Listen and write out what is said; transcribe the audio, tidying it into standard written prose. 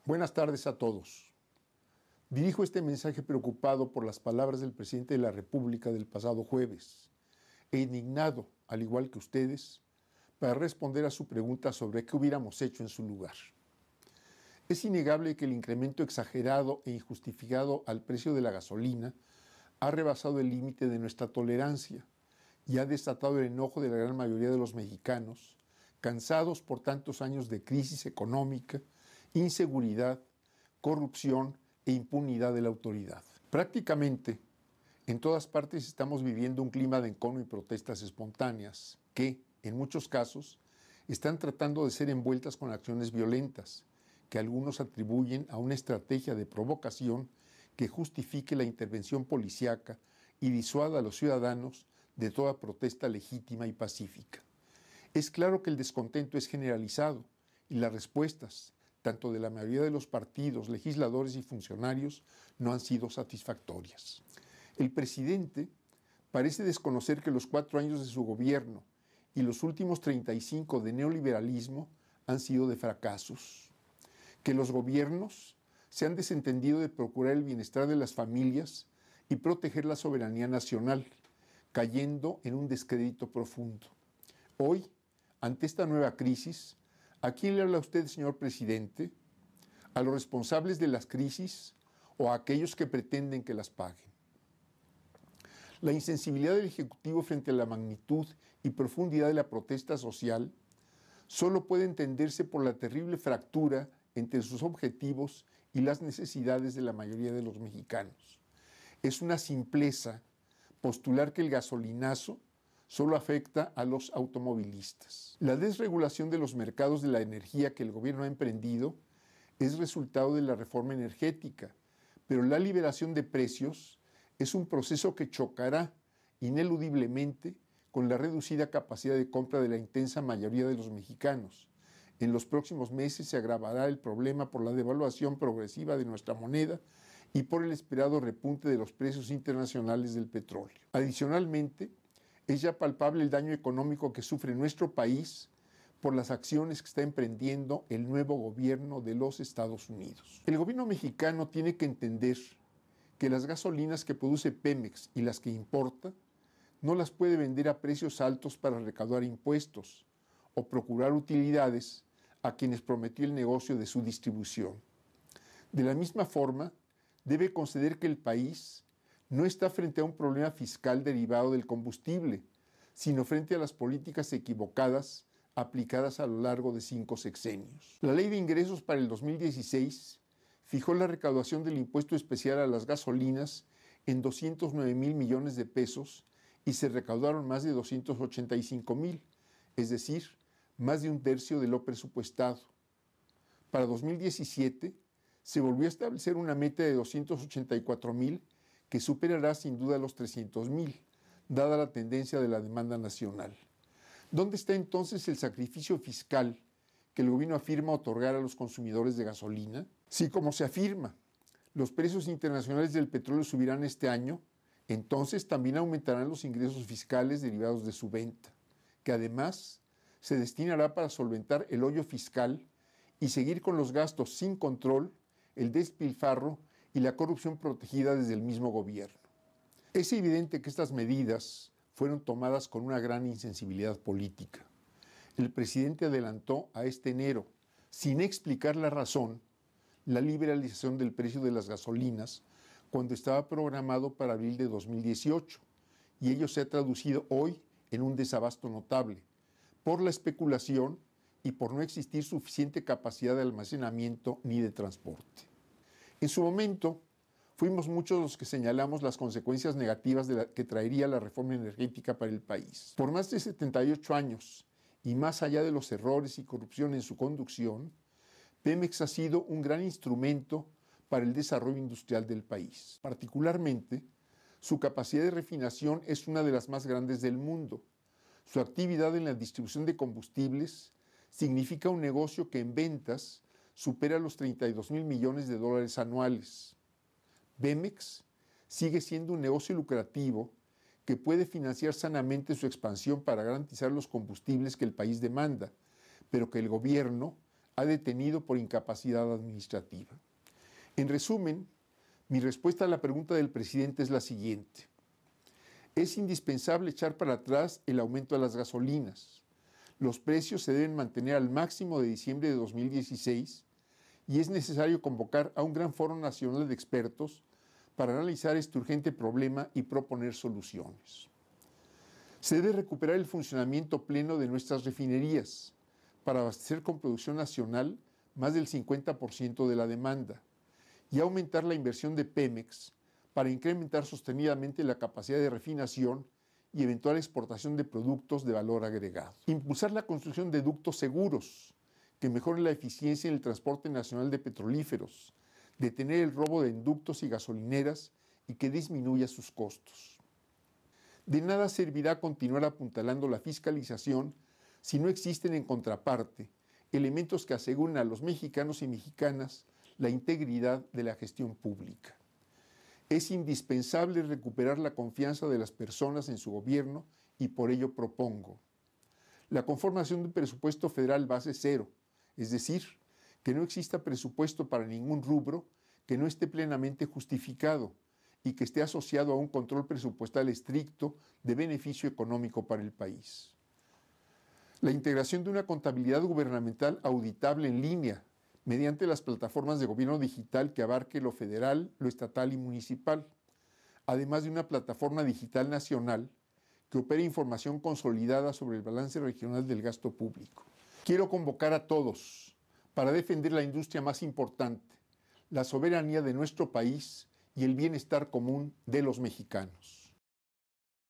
Buenas tardes a todos. Dirijo este mensaje preocupado por las palabras del presidente de la República del pasado jueves e indignado, al igual que ustedes, para responder a su pregunta sobre qué hubiéramos hecho en su lugar. Es innegable que el incremento exagerado e injustificado al precio de la gasolina ha rebasado el límite de nuestra tolerancia y ha desatado el enojo de la gran mayoría de los mexicanos, cansados por tantos años de crisis económica, inseguridad, corrupción e impunidad de la autoridad. Prácticamente, en todas partes estamos viviendo un clima de encono y protestas espontáneas que, en muchos casos, están tratando de ser envueltas con acciones violentas, que algunos atribuyen a una estrategia de provocación que justifique la intervención policíaca y disuada a los ciudadanos de toda protesta legítima y pacífica. Es claro que el descontento es generalizado y las respuestas, tanto de la mayoría de los partidos, legisladores y funcionarios, no han sido satisfactorias. El presidente parece desconocer que los 4 años de su gobierno y los últimos 35 de neoliberalismo han sido de fracasos, que los gobiernos se han desentendido de procurar el bienestar de las familias y proteger la soberanía nacional, cayendo en un descrédito profundo. Hoy, ante esta nueva crisis, ¿a quién le habla usted, señor presidente? ¿A los responsables de las crisis o a aquellos que pretenden que las paguen? La insensibilidad del Ejecutivo frente a la magnitud y profundidad de la protesta social solo puede entenderse por la terrible fractura entre sus objetivos y las necesidades de la mayoría de los mexicanos. Es una simpleza postular que el gasolinazo solo afecta a los automovilistas. La desregulación de los mercados de la energía que el gobierno ha emprendido es resultado de la reforma energética, pero la liberación de precios es un proceso que chocará ineludiblemente con la reducida capacidad de compra de la intensa mayoría de los mexicanos. En los próximos meses se agravará el problema por la devaluación progresiva de nuestra moneda y por el esperado repunte de los precios internacionales del petróleo. Adicionalmente, es ya palpable el daño económico que sufre nuestro país por las acciones que está emprendiendo el nuevo gobierno de los Estados Unidos. El gobierno mexicano tiene que entender que las gasolinas que produce Pemex y las que importa no las puede vender a precios altos para recaudar impuestos o procurar utilidades a quienes prometió el negocio de su distribución. De la misma forma, debe conceder que el país no está frente a un problema fiscal derivado del combustible, sino frente a las políticas equivocadas aplicadas a lo largo de 5 sexenios. La Ley de Ingresos para el 2016 fijó la recaudación del impuesto especial a las gasolinas en 209,000 millones de pesos y se recaudaron más de 285,000, es decir, más de un tercio de lo presupuestado. Para 2017 se volvió a establecer una meta de 284,000 que superará sin duda los 300,000, dada la tendencia de la demanda nacional. ¿Dónde está entonces el sacrificio fiscal que el gobierno afirma otorgar a los consumidores de gasolina? Si, como se afirma, los precios internacionales del petróleo subirán este año, entonces también aumentarán los ingresos fiscales derivados de su venta, que además se destinará para solventar el hoyo fiscal y seguir con los gastos sin control, el despilfarro y la corrupción protegida desde el mismo gobierno. Es evidente que estas medidas fueron tomadas con una gran insensibilidad política. El presidente adelantó a este enero, sin explicar la razón, la liberalización del precio de las gasolinas cuando estaba programado para abril de 2018, y ello se ha traducido hoy en un desabasto notable, por la especulación y por no existir suficiente capacidad de almacenamiento ni de transporte. En su momento, fuimos muchos los que señalamos las consecuencias negativas que traería la reforma energética para el país. Por más de 78 años, y más allá de los errores y corrupción en su conducción, Pemex ha sido un gran instrumento para el desarrollo industrial del país. Particularmente, su capacidad de refinación es una de las más grandes del mundo. Su actividad en la distribución de combustibles significa un negocio que en ventas supera los 32,000 millones de dólares anuales. Pemex sigue siendo un negocio lucrativo que puede financiar sanamente su expansión para garantizar los combustibles que el país demanda, pero que el gobierno ha detenido por incapacidad administrativa. En resumen, mi respuesta a la pregunta del presidente es la siguiente. Es indispensable echar para atrás el aumento de las gasolinas. Los precios se deben mantener al máximo de diciembre de 2016 y es necesario convocar a un gran foro nacional de expertos para analizar este urgente problema y proponer soluciones. Se debe recuperar el funcionamiento pleno de nuestras refinerías para abastecer con producción nacional más del 50% de la demanda y aumentar la inversión de Pemex para incrementar sostenidamente la capacidad de refinación y eventual exportación de productos de valor agregado. Impulsar la construcción de ductos seguros que mejoren la eficiencia en el transporte nacional de petrolíferos, detener el robo de ductos y gasolineras y que disminuya sus costos. De nada servirá continuar apuntalando la fiscalización si no existen en contraparte elementos que aseguren a los mexicanos y mexicanas la integridad de la gestión pública. Es indispensable recuperar la confianza de las personas en su gobierno y por ello propongo la conformación de un presupuesto federal base cero, es decir, que no exista presupuesto para ningún rubro que no esté plenamente justificado y que esté asociado a un control presupuestal estricto de beneficio económico para el país. La integración de una contabilidad gubernamental auditable en línea mediante las plataformas de gobierno digital que abarque lo federal, lo estatal y municipal, además de una plataforma digital nacional que opere información consolidada sobre el balance regional del gasto público. Quiero convocar a todos para defender la industria más importante, la soberanía de nuestro país y el bienestar común de los mexicanos.